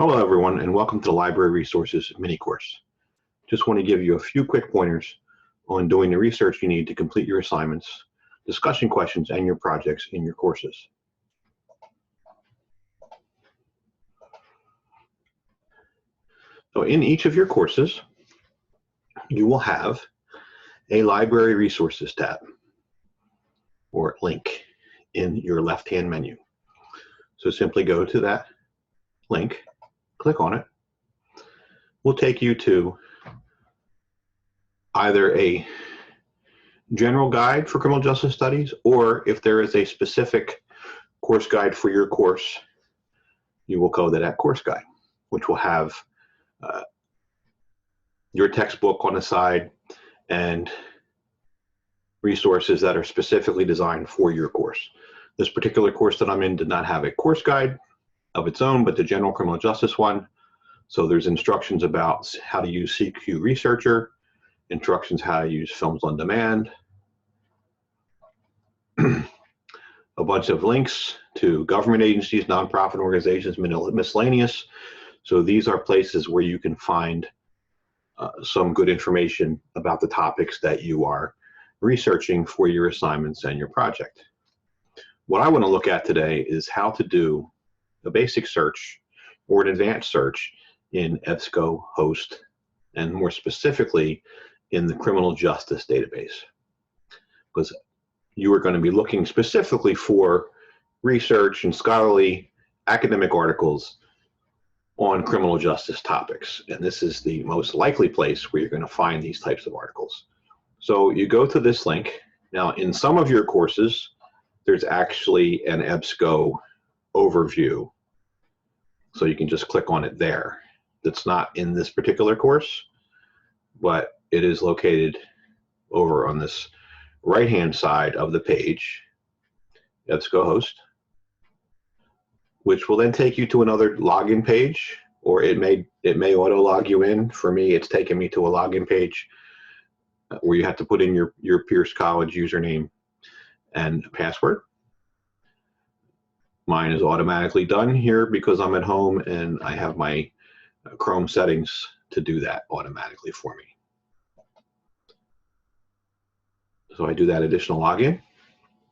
Hello everyone, and welcome to the Library Resources mini course. Just want to give you a few quick pointers on doing the research you need to complete your assignments, discussion questions, and your projects in your courses. So in each of your courses, you will have a Library Resources tab or link in your left-hand menu. So simply go to that link, click on it. Will take you to either a general guide for criminal justice studies, or if there is a specific course guide for your course, you will go to that course guide, which will have your textbook on the side and resources that are specifically designed for your course. This particular course that I'm in did not have a course guide of its own, but the general criminal justice one. So there's instructions about how to use CQ Researcher, instructions how to use Films on Demand, a bunch of links to government agencies, nonprofit organizations, miscellaneous. So these are places where you can find some good information about the topics that you are researching for your assignments and your project. What I want to look at today is how to do a basic search or an advanced search in EBSCO Host, and more specifically in the criminal justice database, because you are going to be looking specifically for research and scholarly academic articles on criminal justice topics, and this is the most likely place where you're going to find these types of articles. So you go to this link. Now in some of your courses there's actually an EBSCO overview, so you can just click on it there. That's not in this particular course, but it is located over on this right-hand side of the page, EBSCO Host, which will then take you to another login page, or it may auto log you in. For me, it's taken me to a login page where you have to put in your Pierce College username and password. Mine is automatically done here because I'm at home and I have my Chrome settings to do that automatically for me. So I do that additional login,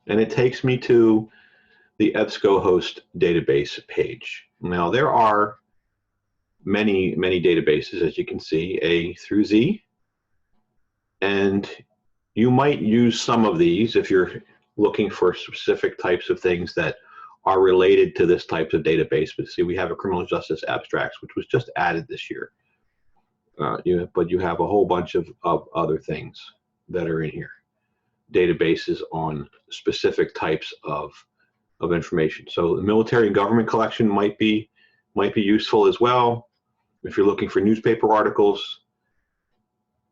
and it takes me to the EBSCO Host database page. Now there are many databases, as you can see, A through Z, and you might use some of these if you're looking for specific types of things that are related to this type of database. But see, we have a criminal justice abstracts, which was just added this year. But you have a whole bunch of other things that are in here, databases on specific types of information. So the military and government collection might be useful as well. If you're looking for newspaper articles,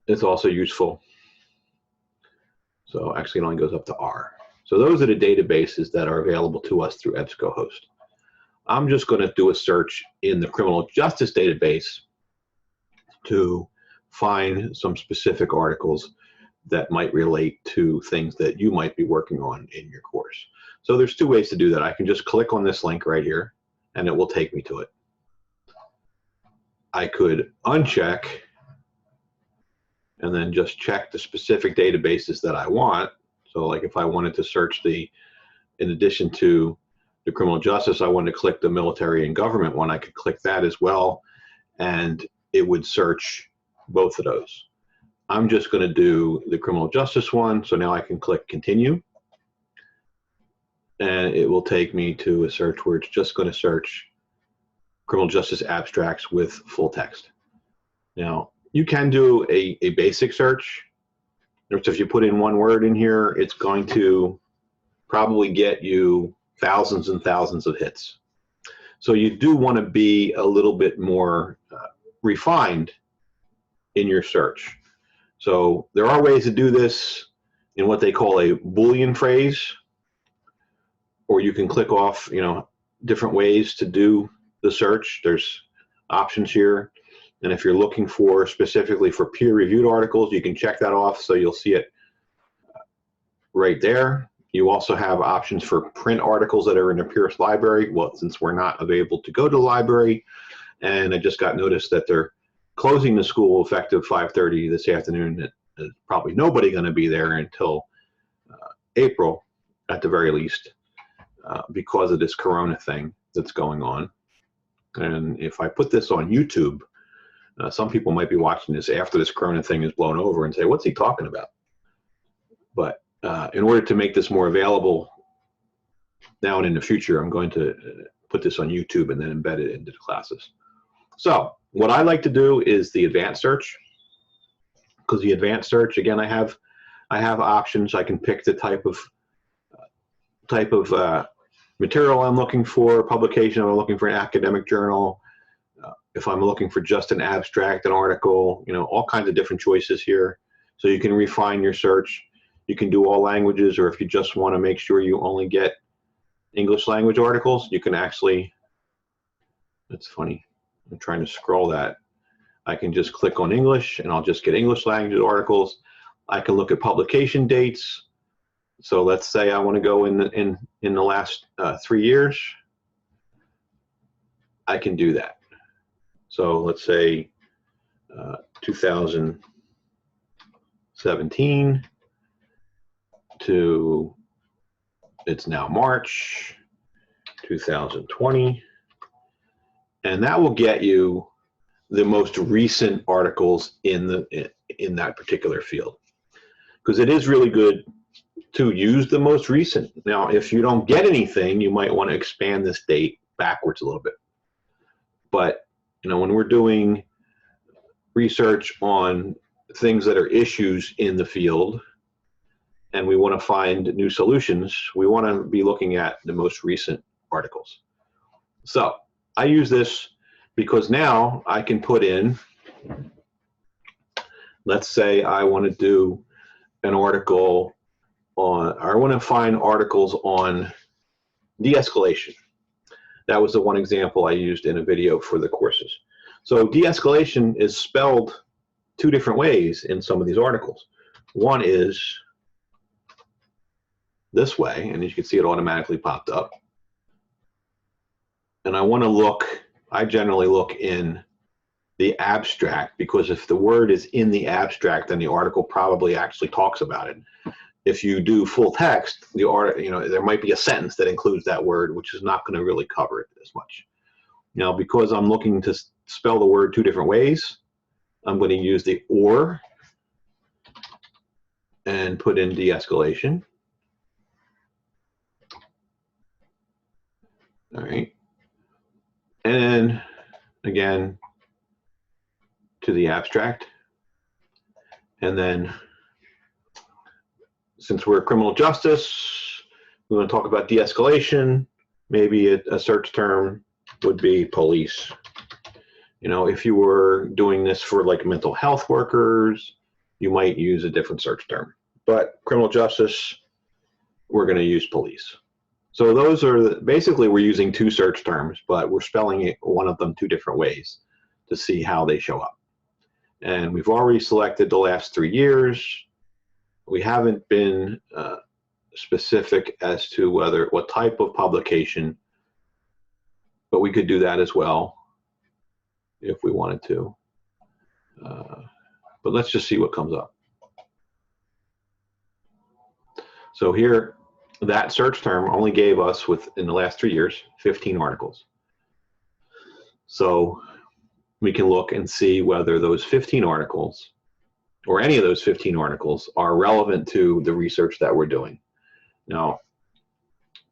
it's also useful. So actually it only goes up to R. So those are the databases that are available to us through EBSCO Host. I'm just going to do a search in the criminal justice database to find some specific articles that might relate to things that you might be working on in your course. So there's two ways to do that. I can just click on this link right here and it will take me to it. I could uncheck and then just check the specific databases that I want. So like if I wanted to search in addition to the criminal justice, I wanted to click the military and government one, I could click that as well, and it would search both of those. I'm just going to do the criminal justice one, so now I can click continue, and it will take me to a search where it's just going to search criminal justice abstracts with full text. Now you can do a basic search. So if you put in one word in here, it's going to probably get you thousands and thousands of hits. So you do want to be a little bit more refined in your search. So there are ways to do this in what they call a Boolean phrase, or you can click off, different ways to do the search. There's options here. And if you're looking for specifically for peer-reviewed articles, you can check that off, so you'll see it right there. You also have options for print articles that are in the Pierce library. Well, since we're not available to go to the library, And I just got notice that they're closing the school effective 5:30 this afternoon. There's probably nobody going to be there until April at the very least, because of this corona thing that's going on. And if I put this on YouTube, some people might be watching this after this corona thing is blown over and say, what's he talking about? But in order to make this more available now and in the future, I'm going to put this on YouTube and then embed it into the classes. So what I like to do is the advanced search, because the advanced search, again, I have options. I can pick the type of material I'm looking for, publication I'm looking for, an academic journal. If I'm looking for just an abstract, an article, all kinds of different choices here. So you can refine your search. You can do all languages, or if you just want to make sure you only get English language articles, you can actually, that's funny, I'm trying to scroll that. I can just click on English and I'll just get English language articles. I can look at publication dates. So let's say I want to go in the last 3 years. I can do that. So let's say 2017 to, it's now March 2020. And that will get you the most recent articles in that particular field. Because it is really good to use the most recent. Now, if you don't get anything, you might want to expand this date backwards a little bit. But when we're doing research on things that are issues in the field and we want to find new solutions, we want to be looking at the most recent articles. So I use this because now I can put in, let's say I want to do an article on, I want to find articles on de-escalation. That was the one example I used in a video for the courses. So de-escalation is spelled 2 different ways in some of these articles. One is this way, and as you can see, it automatically popped up. And I want to look, I generally look in the abstract, because if the word is in the abstract, then the article probably actually talks about it. If you do full text, there might be a sentence that includes that word, which is not going to really cover it as much. Now, because I'm looking to spell the word 2 different ways, I'm going to use the or and put in de-escalation. All right. And again, to the abstract. And then, since we're criminal justice, we want to talk about de-escalation. Maybe a search term would be police. If you were doing this for like mental health workers, you might use a different search term. But criminal justice, we're going to use police. So those are, basically we're using 2 search terms, but we're spelling one of them 2 different ways to see how they show up. And we've already selected the last 3 years. We haven't been specific as to what type of publication, but we could do that as well if we wanted to. But let's just see what comes up. So here, that search term only gave us, in the last 3 years, 15 articles. So we can look and see whether those 15 articles, or any of those 15 articles, are relevant to the research that we're doing. Now,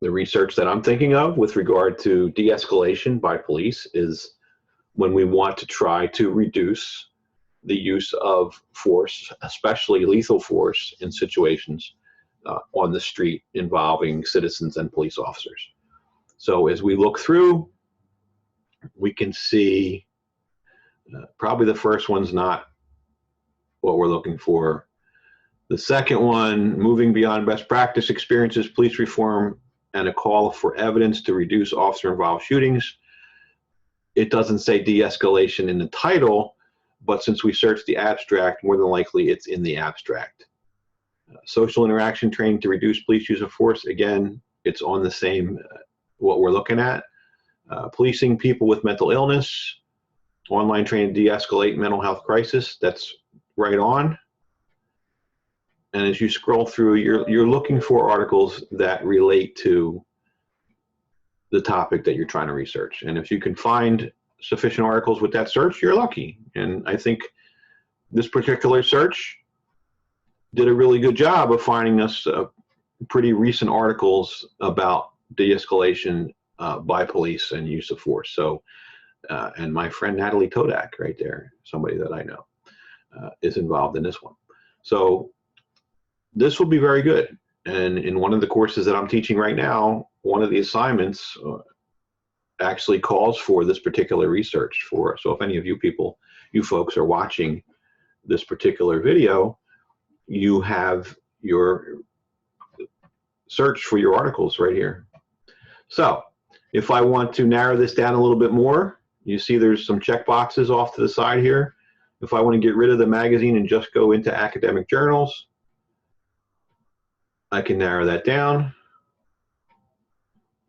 the research that I'm thinking of with regard to de-escalation by police is when we want to try to reduce the use of force, especially lethal force, in situations on the street involving citizens and police officers. So as we look through, we can see probably the first one's not what we're looking for. The second one, moving beyond best practice experiences, police reform, and a call for evidence to reduce officer-involved shootings. It doesn't say de-escalation in the title, but since we searched the abstract, more than likely it's in the abstract. Social interaction training to reduce police use of force, again, it's on the same, what we're looking at. Policing people with mental illness, Online training to de-escalate mental health crisis. That's right on. And as you scroll through, you're looking for articles that relate to the topic that you're trying to research. And if you can find sufficient articles with that search, you're lucky. And I think this particular search did a really good job of finding us pretty recent articles about de-escalation by police and use of force. So, and my friend Natalie Kodak, right there, somebody that I know, is involved in this one. So this will be very good. And in one of the courses that I'm teaching right now, one of the assignments actually calls for this particular research for. So if any of you folks are watching this particular video, you have your search for your articles right here. So if I want to narrow this down a little bit more, you see there's some check boxes off to the side here. If I want to get rid of the magazine and just go into academic journals, I can narrow that down.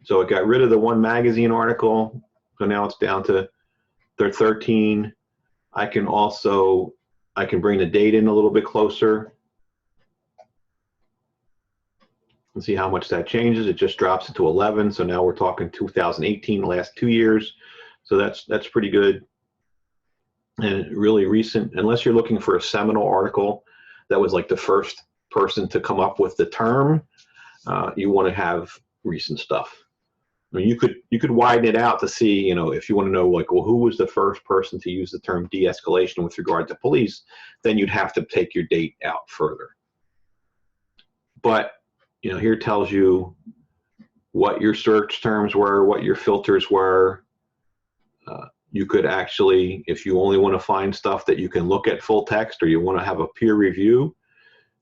So it got rid of the one magazine article. So now it's down to 13. I can bring the date in a little bit closer and see how much that changes. It just drops it to 11. So now we're talking 2018, the last 2 years. So that's pretty good and really recent, unless you're looking for a seminal article that was like the first person to come up with the term. You want to have recent stuff. I mean, you could widen it out to see, you know, if you want to know, like, well, who was the first person to use the term de-escalation with regard to police, then you'd have to take your date out further. But, you know, here tells you what your search terms were, what your filters were. You could actually, if you only want to find stuff that you can look at full text, or you want to have a peer review,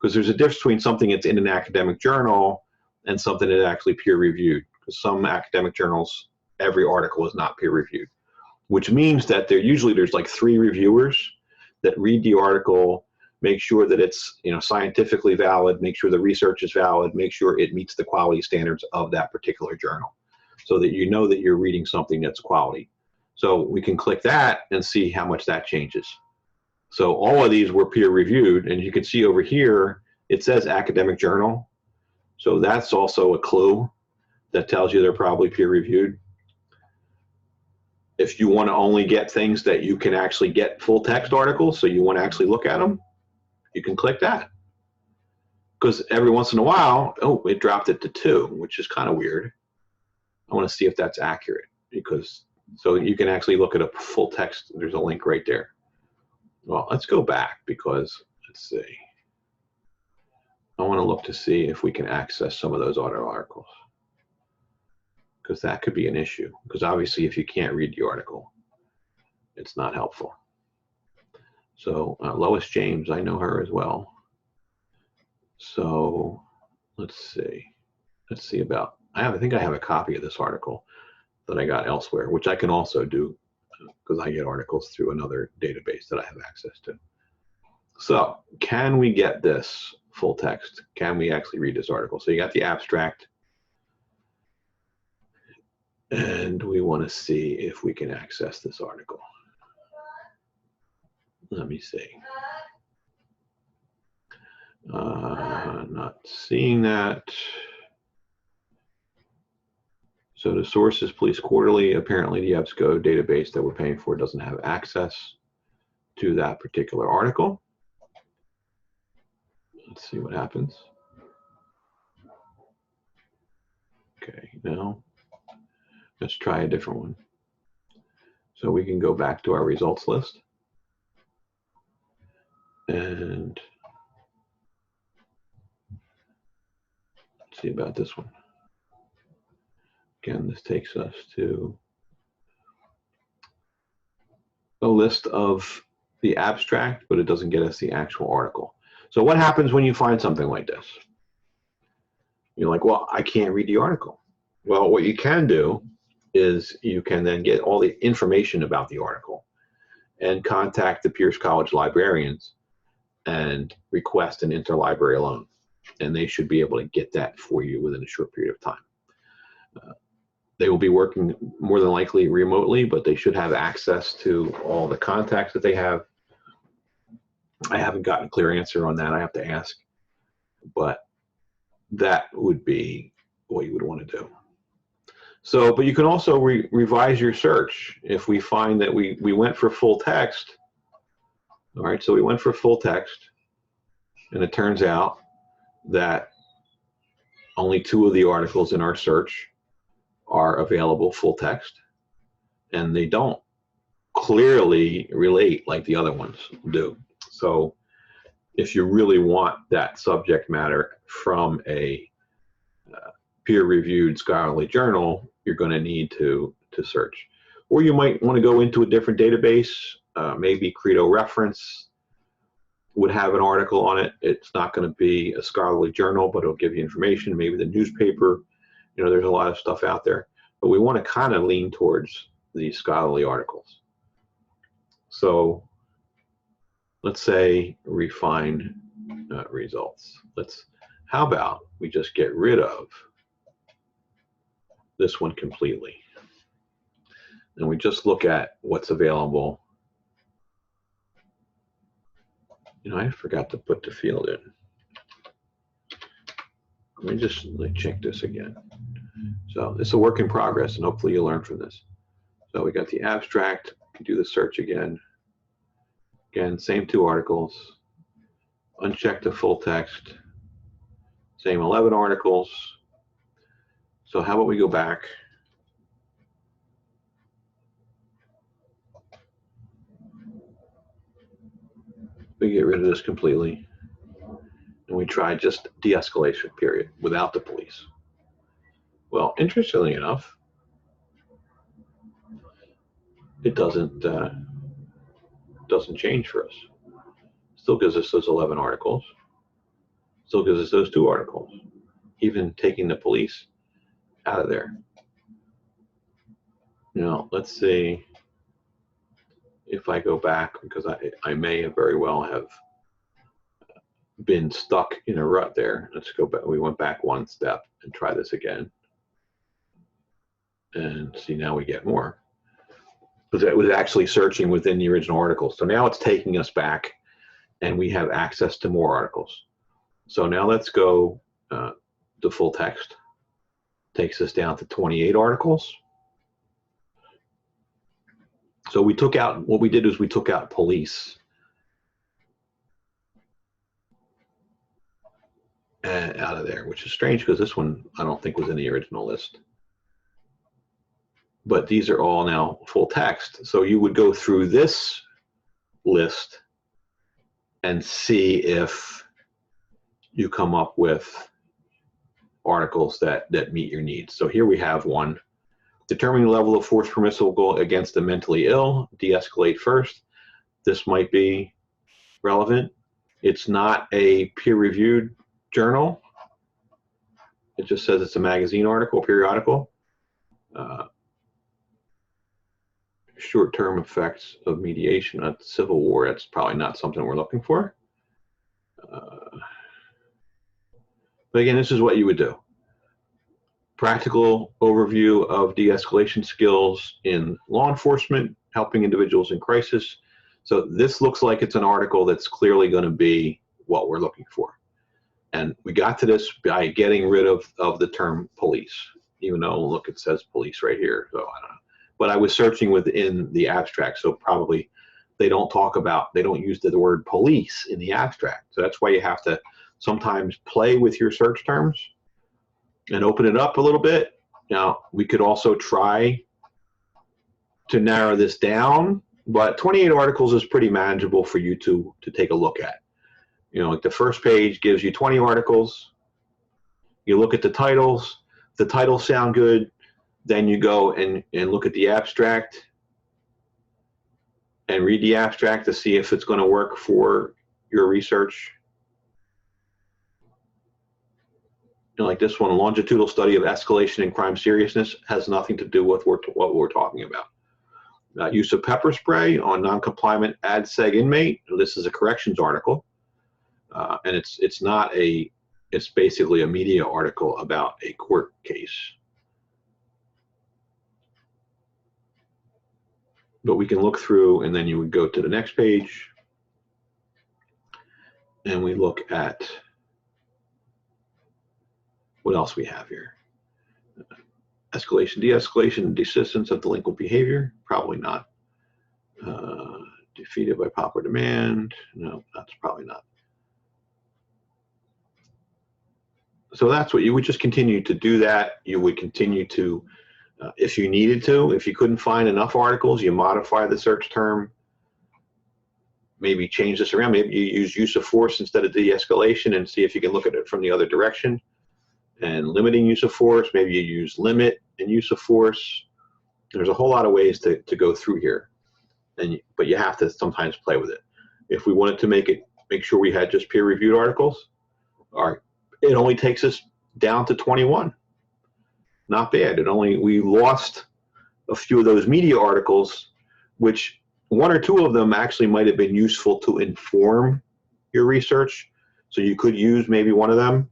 because there's a difference between something that's in an academic journal and something that's actually peer reviewed. Because some academic journals, every article is not peer reviewed, which means that there's like 3 reviewers that read the article, make sure that it's, you know, scientifically valid, make sure the research is valid, make sure it meets the quality standards of that particular journal, so that you know that you're reading something that's quality. So we can click that and see how much that changes. So all of these were peer reviewed, and you can see over here it says academic journal. So that's also a clue that tells you they're probably peer reviewed. If you want to only get things that you can actually get full text articles, so you want to actually look at them, you can click that. Because every once in a while, oh, it dropped it to 2, which is kind of weird. I want to see if that's accurate, because so you can actually look at a full text. There's a link right there. Well, let's go back, because let's see. I want to look to see if we can access some of those auto articles, because that could be an issue. Because obviously, if you can't read the article, it's not helpful. So Lois James, I know her as well. So let's see. Let's see about. I think I have a copy of this article that I got elsewhere, which I can also do because I get articles through another database that I have access to. So can we get this full text? Can we actually read this article? So you got the abstract, and we want to see if we can access this article. Let me see. Not seeing that. So the source is Police Quarterly. Apparently the EBSCO database that we're paying for doesn't have access to that particular article. Let's see what happens. Okay, now let's try a different one. So we can go back to our results list and let's see about this one. Again, this takes us to a list of the abstract, but it doesn't get us the actual article. So what happens when you find something like this? You're like, well, I can't read the article. Well, what you can do is you can then get all the information about the article and contact the Pierce College librarians and request an interlibrary loan. And they should be able to get that for you within a short period of time. They will be working more than likely remotely, but they should have access to all the contacts that they have. I haven't gotten a clear answer on that. I have to ask, but that would be what you would want to do. So, but you can also revise your search. If we find that we went for full text, all right, so we went for full text, and it turns out that only 2 of the articles in our search are available full text, and they don't clearly relate like the other ones do. So if you really want that subject matter from a peer-reviewed scholarly journal, you're going to need to search. Or you might want to go into a different database. Maybe Credo Reference would have an article on it. It's not going to be a scholarly journal, but it'll give you information. Maybe the newspaper. You know, there's a lot of stuff out there. But we want to kind of lean towards these scholarly articles. So let's say refine results. How about we just get rid of this one completely, and we just look at what's available. You know, I forgot to put the field in. Let me just check this again. So it's a work in progress, and hopefully you learn from this. So we got the abstract. We can do the search again. Again, same 2 articles. Uncheck the full text. Same 11 articles. So how about we go back? We get rid of this completely. And we try just de-escalation period without the police. Well, interestingly enough, it doesn't change for us. Still gives us those 11 articles. Still gives us those 2 articles, even taking the police out of there. Now, let's see if I go back, because I may have very well have been stuck in a rut there. Let's go back. We went back 1 step and try this again. And see, now we get more. Because it was actually searching within the original article. So now it's taking us back, and we have access to more articles. So now let's go to full text. Takes us down to 28 articles. So we took out, what we did is we took out police out of there, which is strange because this one I don't think was in the original list. But these are all now full text. So you would go through this list and see if you come up with articles that meet your needs. So here we have one. Determining the level of force permissible against the mentally ill, de-escalate first. This might be relevant. It's not a peer-reviewed journal. It just says it's a magazine article, periodical. Short-term effects of mediation at the Civil War. That's probably not something we're looking for. But again, this is what you would do. Practical overview of de-escalation skills in law enforcement, helping individuals in crisis. So this looks like it's an article that's clearly going to be what we're looking for. And we got to this by getting rid of the term police, even though, look, it says police right here. So I don't know. But I was searching within the abstract, so probably they don't use the word police in the abstract. So that's why you have to sometimes play with your search terms and open it up a little bit. Now, we could also try to narrow this down, but 28 articles is pretty manageable for you to take a look at. You know, like the first page gives you 20 articles. You look at the titles. If the titles sound good, then you go and look at the abstract and read the abstract to see if it's going to work for your research. You know, like this one, longitudinal study of escalation in crime seriousness, has nothing to do with what we're talking about. Use of pepper spray on non-compliant ADSEG inmate. This is a corrections article, and it's basically a media article about a court case. But we can look through, and then you would go to the next page, and we look at what else we have here. Escalation, de-escalation, desistance of delinquent behavior, probably not. Defeated by popular demand, no, that's probably not. So that's what you would just continue to do that. You would continue to, if you needed to, if you couldn't find enough articles, you modify the search term, maybe change this around, maybe you use use of force instead of de-escalation and see if you can look at it from the other direction. And limiting use of force, maybe you use limit and use of force. There's a whole lot of ways to go through here, but you have to sometimes play with it. If we wanted to make sure we had just peer-reviewed articles, all right, it only takes us down to 21. Not bad. We lost a few of those media articles, which one or two of them actually might have been useful to inform your research. So you could use maybe one of them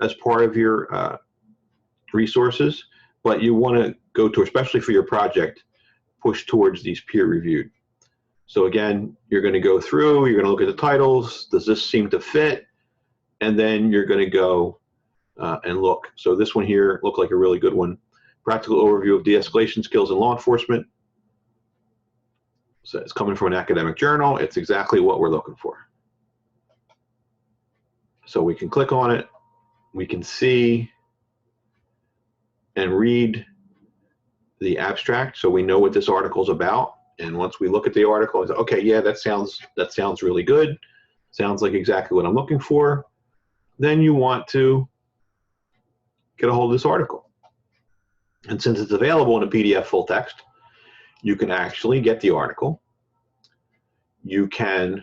as part of your resources, but you want to go to, especially for your project, push towards these peer-reviewed. So again, you're going to go through, you're going to look at the titles, does this seem to fit? And then you're going to go and look. So this one here looked like a really good one. Practical overview of de-escalation skills in law enforcement. So it's coming from an academic journal. It's exactly what we're looking for. So we can click on it. We can see and read the abstract, so we know what this article is about. And once we look at the article, it's okay, yeah, that sounds really good. Sounds like exactly what I'm looking for. Then you want to get a hold of this article. And since it's available in a PDF full text, you can actually get the article. You can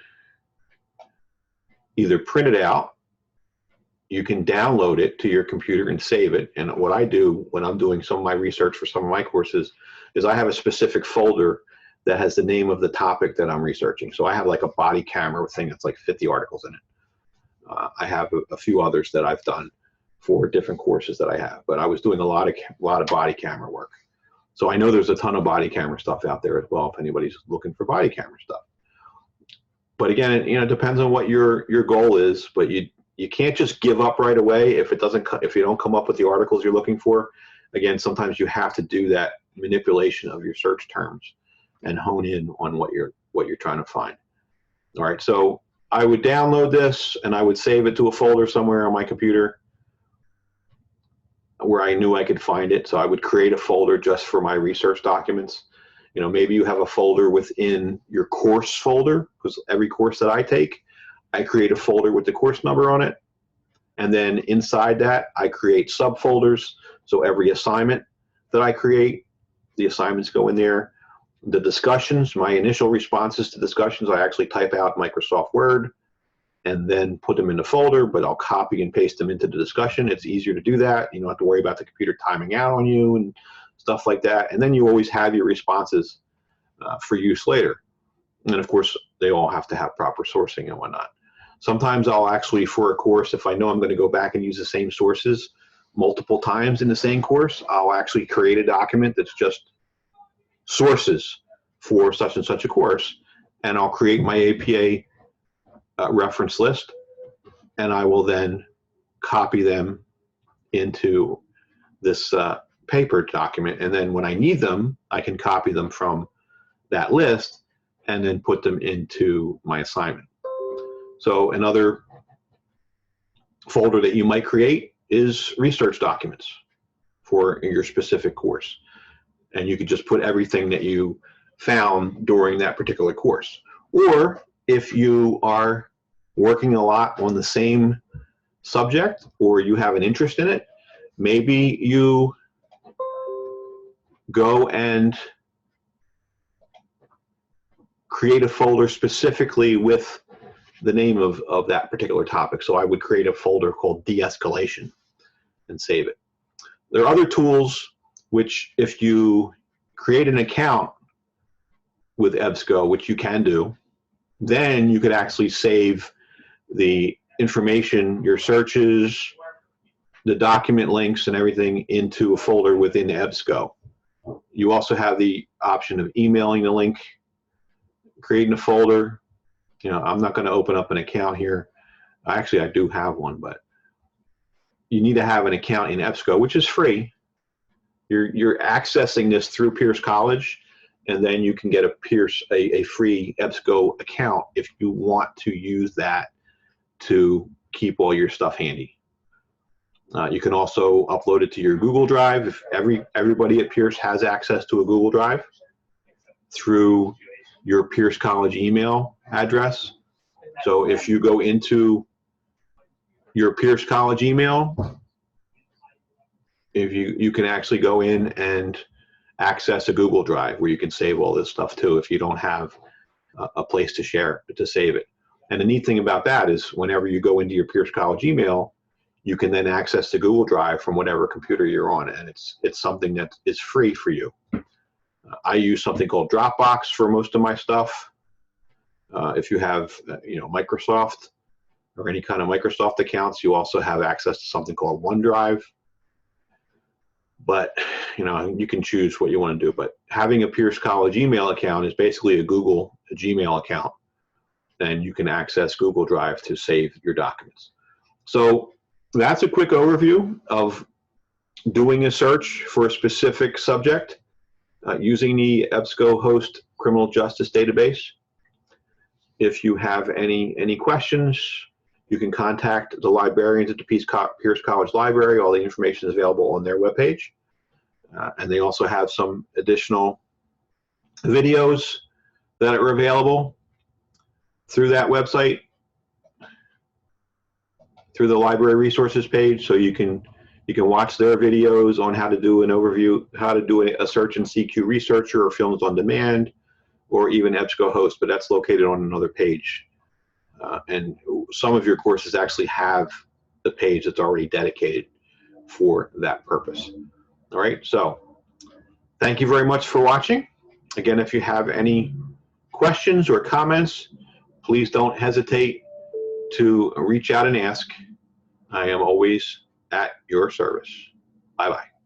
either print it out, you can download it to your computer and save it. And what I do when I'm doing some of my research for some of my courses is I have a specific folder that has the name of the topic that I'm researching. So I have like a body camera thing that's like 50 articles in it. I have a few others that I've done for different courses that I have, but I was doing a lot of body camera work. So I know there's a ton of body camera stuff out there as well if anybody's looking for body camera stuff. But again, it depends on what your goal is, but you can't just give up right away if you don't come up with the articles you're looking for. Again, sometimes you have to do that manipulation of your search terms and hone in on what you're trying to find. All right, so I would download this and I would save it to a folder somewhere on my computer where I knew I could find it. So I would create a folder just for my research documents. Maybe you have a folder within your course folder, because every course that I take, I create a folder with the course number on it. And then inside that, I create subfolders. So every assignment that I create, the assignments go in there. The discussions, my initial responses to discussions, I actually type out Microsoft Word and then put them in the folder, but I'll copy and paste them into the discussion. It's easier to do that. You don't have to worry about the computer timing out on you and stuff like that. And then you always have your responses for use later. And of course, they all have to have proper sourcing and whatnot. Sometimes I'll actually, for a course, if I know I'm going to go back and use the same sources multiple times in the same course, I'll actually create a document that's just sources for such and such a course, and I'll create my APA reference list, and I will then copy them into this paper document, and then when I need them, I can copy them from that list and then put them into my assignment. So another folder that you might create is research documents for your specific course. And you could just put everything that you found during that particular course. Or if you are working a lot on the same subject or you have an interest in it, maybe you go and create a folder specifically with the name of that particular topic. So I would create a folder called de-escalation and save it. There are other tools which, if you create an account with EBSCO, which you can do, then you could actually save the information, your searches, the document links and everything into a folder within EBSCO. You also have the option of emailing the link, creating a folder. You know, I'm not going to open up an account here. Actually, I do have one, but you need to have an account in EBSCO, which is free. You're accessing this through Pierce College, and then you can get a free EBSCO account if you want to use that to keep all your stuff handy. You can also upload it to your Google Drive. If everybody at Pierce has access to a Google Drive through your Pierce College email address. So if you go into your Pierce College email, if you can actually go in and access a Google Drive where you can save all this stuff too if you don't have a place to share to save it. And the neat thing about that is whenever you go into your Pierce College email, you can then access the Google Drive from whatever computer you're on, and it's something that is free for you. I use something called Dropbox for most of my stuff. If you have Microsoft or any kind of Microsoft accounts, you also have access to something called OneDrive. But you can choose what you want to do. But having a Pierce College email account is basically a Gmail account, and you can access Google Drive to save your documents. So that's a quick overview of doing a search for a specific subject using the EBSCO Host Criminal Justice Database. If you have any questions, you can contact the librarians at the Pierce College Library. All the information is available on their webpage. And they also have some additional videos that are available through that website, through the library resources page. So you can watch their videos on how to do an overview, how to do a search in CQ Researcher or Films on Demand, or even EBSCO Host, but that's located on another page. And some of your courses actually have the page that's already dedicated for that purpose. All right, so thank you very much for watching. Again, if you have any questions or comments, please don't hesitate to reach out and ask. I am always at your service. Bye-bye.